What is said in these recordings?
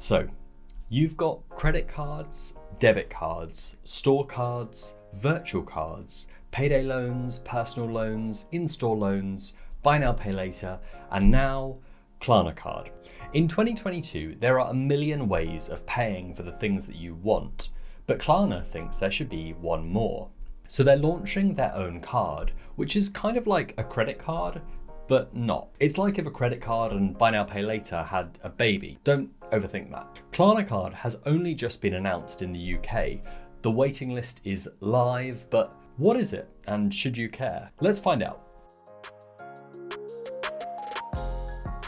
So, you've got credit cards, debit cards, store cards, virtual cards, payday loans, personal loans, in-store loans, buy now, pay later, and now Klarna Card. In 2022, there are a million ways of paying for the things that you want, but Klarna thinks there should be one more. So they're launching their own card, which is kind of like a credit card, but not. It's like if a credit card and buy now, pay later had a baby. Don't overthink that. Klarna Card has only just been announced in the UK. The waiting list is live, but what is it and should you care? Let's find out.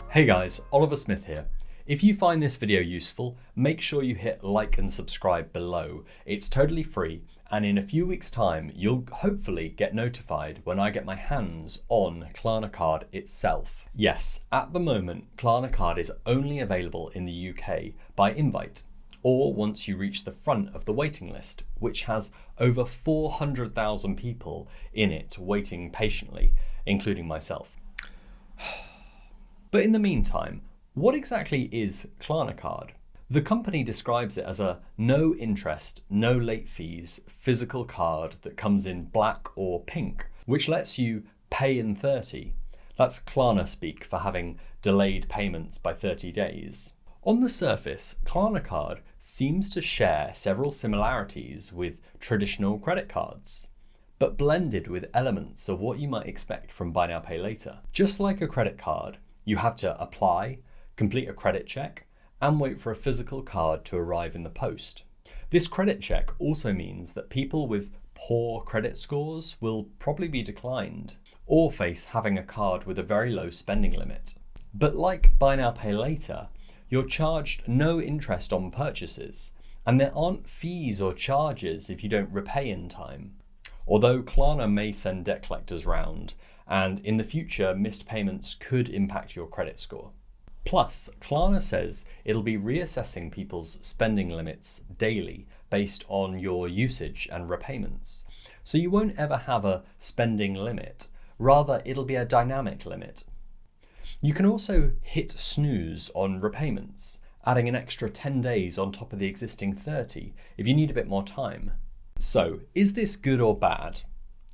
Hey guys, Oliver Smith here. If you find this video useful, make sure you hit like and subscribe below. It's totally free, and in a few weeks' time, you'll hopefully get notified when I get my hands on Klarna Card itself. Yes, at the moment, Klarna Card is only available in the UK by invite, or once you reach the front of the waiting list, which has over 400,000 people in it waiting patiently, including myself. But in the meantime, what exactly is Klarna Card? The company describes it as a no interest, no late fees physical card that comes in black or pink, which lets you pay in 30. That's Klarna speak for having delayed payments by 30 days. On the surface, Klarna Card seems to share several similarities with traditional credit cards, but blended with elements of what you might expect from buy now, pay later. Just like a credit card, you have to apply, complete a credit check, and wait for a physical card to arrive in the post. This credit check also means that people with poor credit scores will probably be declined or face having a card with a very low spending limit. But like buy now, pay later, you're charged no interest on purchases, and there aren't fees or charges if you don't repay in time. Although Klarna may send debt collectors round, and in the future, missed payments could impact your credit score. Plus, Klarna says it'll be reassessing people's spending limits daily based on your usage and repayments. So you won't ever have a spending limit, rather it'll be a dynamic limit. You can also hit snooze on repayments, adding an extra 10 days on top of the existing 30 if you need a bit more time. So, is this good or bad?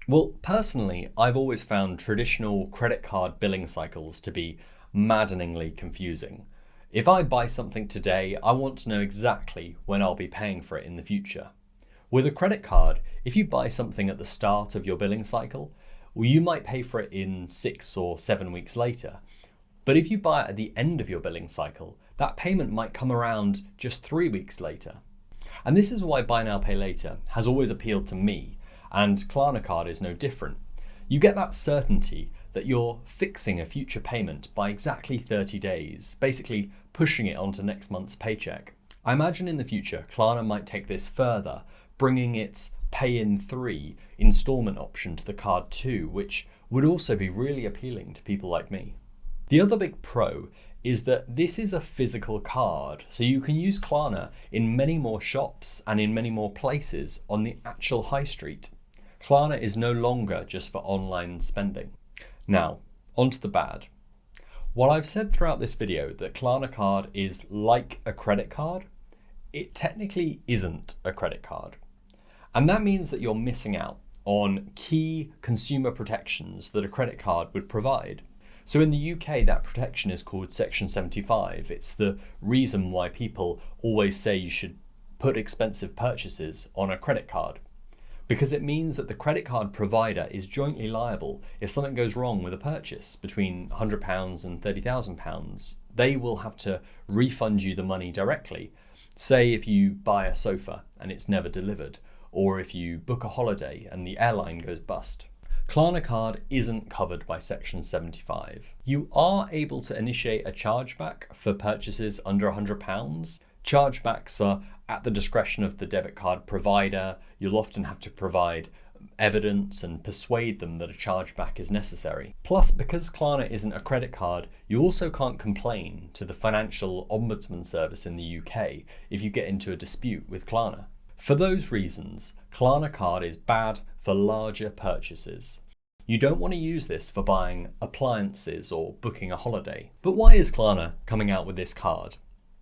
Well, personally, I've always found traditional credit card billing cycles to be maddeningly confusing. If I buy something today, I want to know exactly when I'll be paying for it in the future. With a credit card, if you buy something at the start of your billing cycle, well, you might pay for it in 6 or 7 weeks later. But if you buy it at the end of your billing cycle, that payment might come around just 3 weeks later. And this is why buy now, pay later has always appealed to me, and Klarna Card is no different. You get that certainty that you're fixing a future payment by exactly 30 days, basically pushing it onto next month's paycheck. I imagine in the future, Klarna might take this further, bringing its pay in 3 installment option to the card too, which would also be really appealing to people like me. The other big pro is that this is a physical card, so you can use Klarna in many more shops and in many more places on the actual high street. Klarna is no longer just for online spending. Now, on to the bad. While I've said throughout this video that Klarna Card is like a credit card, it technically isn't a credit card. And that means that you're missing out on key consumer protections that a credit card would provide. So in the UK, that protection is called Section 75. It's the reason why people always say you should put expensive purchases on a credit card, because it means that the credit card provider is jointly liable if something goes wrong with a purchase between £100 and £30,000. They will have to refund you the money directly. Say if you buy a sofa and it's never delivered, or if you book a holiday and the airline goes bust. Klarna Card isn't covered by Section 75. You are able to initiate a chargeback for purchases under £100. Chargebacks are at the discretion of the debit card provider. You'll often have to provide evidence and persuade them that a chargeback is necessary. Plus, because Klarna isn't a credit card, you also can't complain to the Financial Ombudsman Service in the UK if you get into a dispute with Klarna. For those reasons, Klarna Card is bad for larger purchases. You don't want to use this for buying appliances or booking a holiday. But why is Klarna coming out with this card?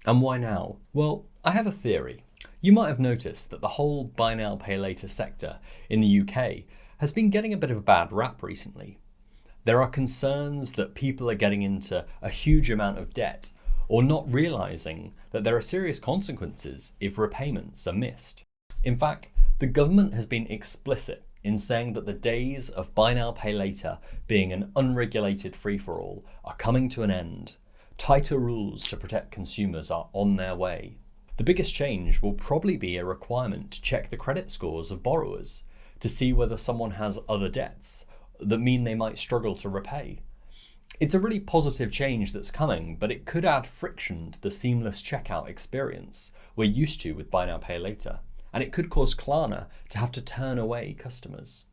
And why now? Well, I have a theory. You might have noticed that the whole buy now, pay later sector in the UK has been getting a bit of a bad rap recently. There are concerns that people are getting into a huge amount of debt or not realising that there are serious consequences if repayments are missed. In fact, the government has been explicit in saying that the days of buy now, pay later being an unregulated free-for-all are coming to an end. Tighter rules to protect consumers are on their way. The biggest change will probably be a requirement to check the credit scores of borrowers to see whether someone has other debts that mean they might struggle to repay. It's a really positive change that's coming, but it could add friction to the seamless checkout experience we're used to with buy now, pay later, and it could cause Klarna to have to turn away customers.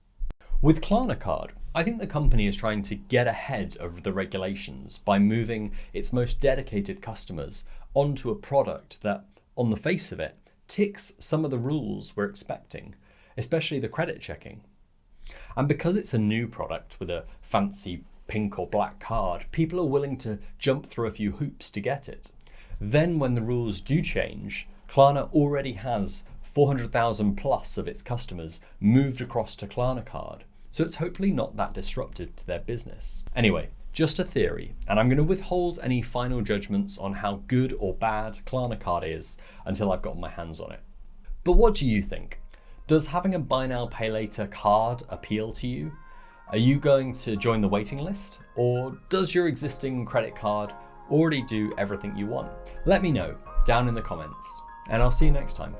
With Klarna Card, I think the company is trying to get ahead of the regulations by moving its most dedicated customers onto a product that, on the face of it, ticks some of the rules we're expecting, especially the credit checking. And because it's a new product with a fancy pink or black card, people are willing to jump through a few hoops to get it. Then when the rules do change, Klarna already has 400,000 plus of its customers moved across to Klarna Card, so it's hopefully not that disruptive to their business. Anyway, just a theory, and I'm going to withhold any final judgments on how good or bad Klarna Card is until I've got my hands on it. But what do you think? Does having a buy now, pay later card appeal to you? Are you going to join the waiting list? Or does your existing credit card already do everything you want? Let me know down in the comments, and I'll see you next time.